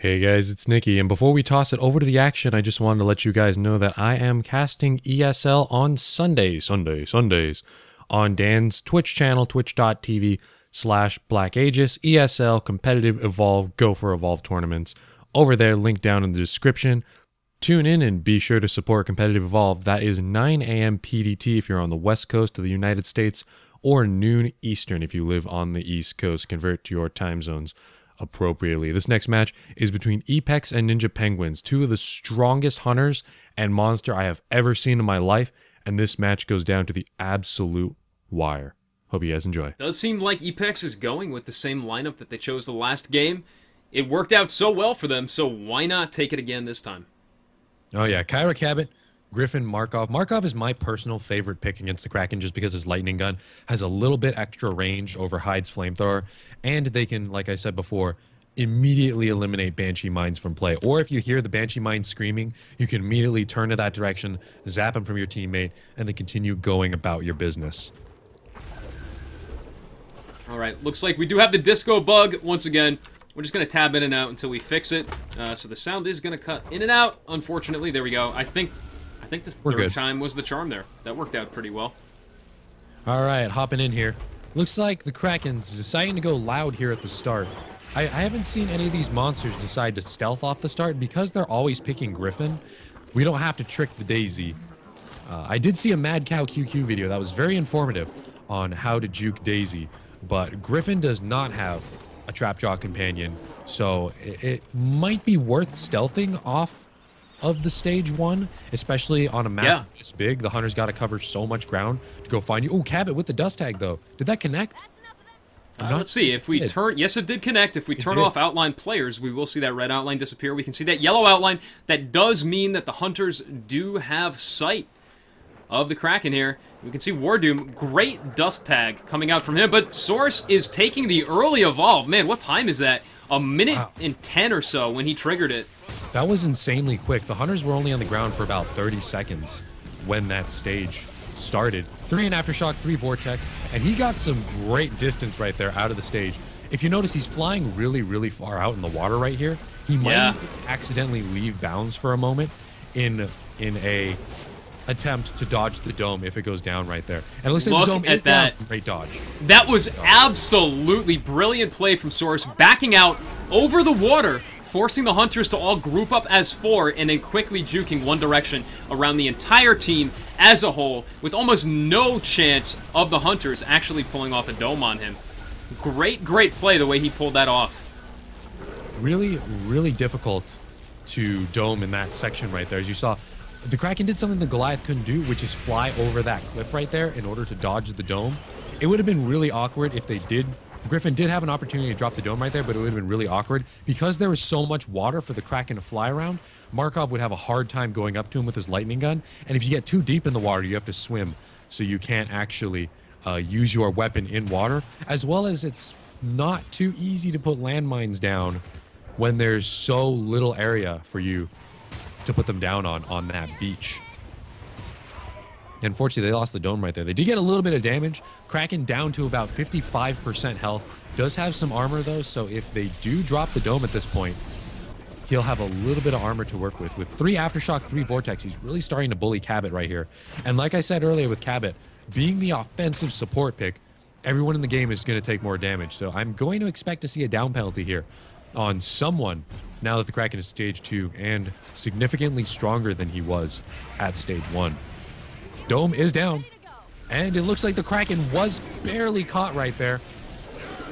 Hey guys, it's Nikki, and before we toss it over to the action, I just wanted to let you guys know that I am casting ESL on Sundays, on Dan's Twitch channel, twitch.tv/blackaegis, ESL Competitive Evolve Go4Evolve tournaments. Over there, link down in the description. Tune in and be sure to support Competitive Evolve. That is 9 a.m. PDT if you're on the west coast of the United States, or noon Eastern if you live on the East Coast. Convert to your time zones appropriately. This next match is between Epex and Ninja Penguins, two of the strongest hunters and monster I have ever seen in my life, and this match goes down to the absolute wire. Hope you guys enjoy. Does seem like Epex is going with the same lineup that they chose the last game. It worked out so well for them, so why not take it again this time? Oh yeah, Kyra Cabot, Griffin, Markov. Markov is my personal favorite pick against the Kraken just because his lightning gun has a little bit extra range over Hyde's flamethrower, and they can, like I said before, immediately eliminate Banshee mines from play. Or if you hear the Banshee mine screaming, you can immediately turn to that direction, zap him from your teammate, and then continue going about your business. Alright, looks like we do have the disco bug once again. We're just going to tab in and out until we fix it. So the sound is going to cut in and out, unfortunately. There we go. I think this third time was the charm there. That worked out pretty well. All right, hopping in here. Looks like the Kraken's deciding to go loud here at the start. I haven't seen any of these monsters decide to stealth off the start. Because they're always picking Griffin, we don't have to trick the Daisy. I did see a Mad Cow QQ video that was very informative on how to juke Daisy, but Griffin does not have a Trapjaw companion, so it might be worth stealthing off of the stage one, especially on a map this big. The hunter's got to cover so much ground to go find you. Oh, Cabot with the dust tag, though. Did that connect? Let's see. If we turn... Yes, it did connect. If we turn off outline players, we will see that red outline disappear. We can see that yellow outline. That does mean that the hunters do have sight of the Kraken here. We can see Wardoom, great dust tag coming out from him, but Source is taking the early evolve. Man, what time is that? A minute and 10 or so when he triggered it. That was insanely quick. The hunters were only on the ground for about 30 seconds when that stage started. 3 in Aftershock, 3 Vortex, and he got some great distance right there out of the stage. If you notice, he's flying really, really far out in the water right here. He might accidentally leave bounds for a moment in a attempt to dodge the dome if it goes down right there. And it looks like the dome is down. Great dodge. That was absolutely brilliant play from Source, backing out over the water, forcing the hunters to all group up as 4, and then quickly juking one direction around the entire team as a whole, with almost no chance of the hunters actually pulling off a dome on him. Great play the way he pulled that off. Really, really difficult to dome in that section right there. As you saw, the Kraken did something the Goliath couldn't do, which is fly over that cliff right there in order to dodge the dome. It would have been really awkward if they did. Griffin did have an opportunity to drop the dome right there, but it would have been really awkward. Because there was so much water for the Kraken to fly around, Markov would have a hard time going up to him with his lightning gun. And if you get too deep in the water, you have to swim, so you can't actually use your weapon in water. As well as it's not too easy to put landmines down when there's so little area for you to put them down on that beach. Unfortunately, they lost the dome right there. They did get a little bit of damage. Kraken down to about 55% health. Does have some armor, though, so if they do drop the dome at this point, he'll have a little bit of armor to work with. With 3 Aftershock, 3 Vortex, he's really starting to bully Cabot right here. And like I said earlier with Cabot, being the offensive support pick, everyone in the game is going to take more damage. So I'm going to expect to see a down penalty here on someone now that the Kraken is stage 2 and significantly stronger than he was at stage 1. Dome is down, and it looks like the Kraken was barely caught right there.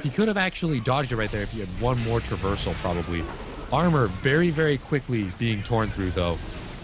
He could have actually dodged it right there if he had one more traversal, probably. Armor very, very quickly being torn through, though.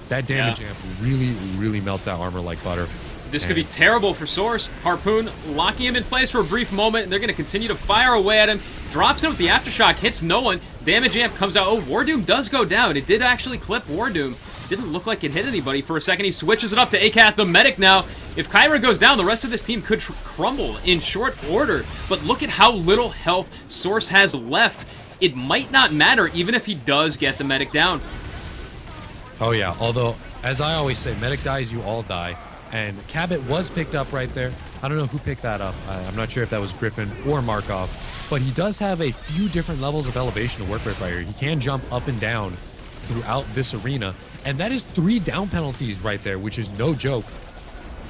That damage amp really, really melts that armor like butter. This could be terrible for Source. Harpoon locking him in place for a brief moment, and they're going to continue to fire away at him. Drops him with the Aftershock, hits no one. Damage amp comes out. Oh, Wardoom does go down. It did actually clip Wardoom. Didn't look like it hit anybody for a second. He switches it up to Akath, the medic now. If Kyra goes down, the rest of this team could crumble in short order. But look at how little health Source has left. It might not matter, even if he does get the medic down. Oh, yeah. Although, as I always say, medic dies, you all die. And Cabot was picked up right there. I don't know who picked that up. I'm not sure if that was Griffin or Markov, but he does have a few different levels of elevation to work with right here. He can jump up and down throughout this arena, and that is 3 down penalties right there, which is no joke.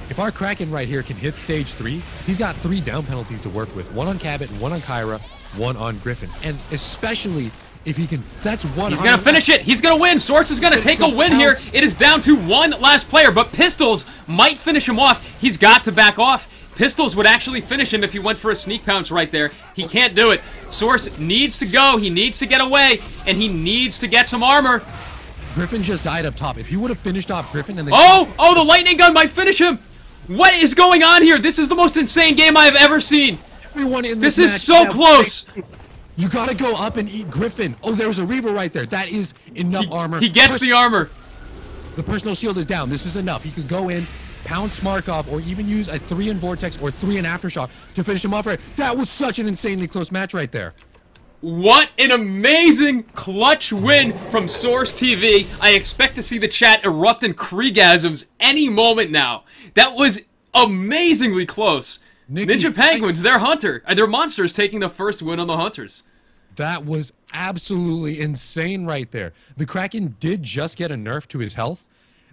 If our Kraken right here can hit stage 3, he's got 3 down penalties to work with. 1 on Cabot, 1 on Kyra, 1 on Griffin. And especially if he can, that's 1. He's going to finish it. He's going to win. Source is going to take a win here. It is down to 1 last player, but Pistols might finish him off. He's got to back off. Pistols would actually finish him if he went for a sneak pounce right there. He can't do it. Source needs to go. He needs to get away, and he needs to get some armor. Griffin just died up top. If he would have finished off Griffin and then... Oh, the lightning gun might finish him. What is going on here? This is the most insane game I have ever seen. Everyone in this is so close. You gotta go up and eat Griffin. Oh, there's a Reaver right there. That is enough armor. He gets the armor. The personal shield is down. This is enough. He could go in, pounce Markov, or even use a 3 in Vortex or 3 in Aftershock to finish him off right. That was such an insanely close match right there. What an amazing clutch win from Source TV. I expect to see the chat erupt in Kriegasms any moment now. That was amazingly close. Ninja Penguins, their hunter, their monsters taking the first win on the Hunters. That was absolutely insane right there. The Kraken did just get a nerf to his health,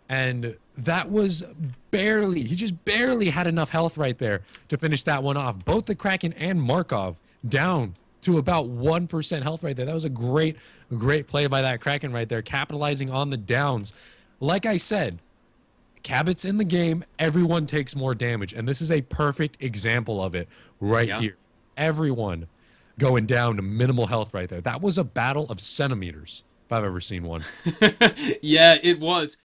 and that was barely, he just barely had enough health right there to finish that one off. Both the Kraken and Markov down to about 1% health right there. That was a great play by that Kraken right there, capitalizing on the downs. Like I said, Cabot's in the game, everyone takes more damage, and this is a perfect example of it right here. Everyone going down to minimal health right there. That was a battle of centimeters, if I've ever seen one. Yeah, it was.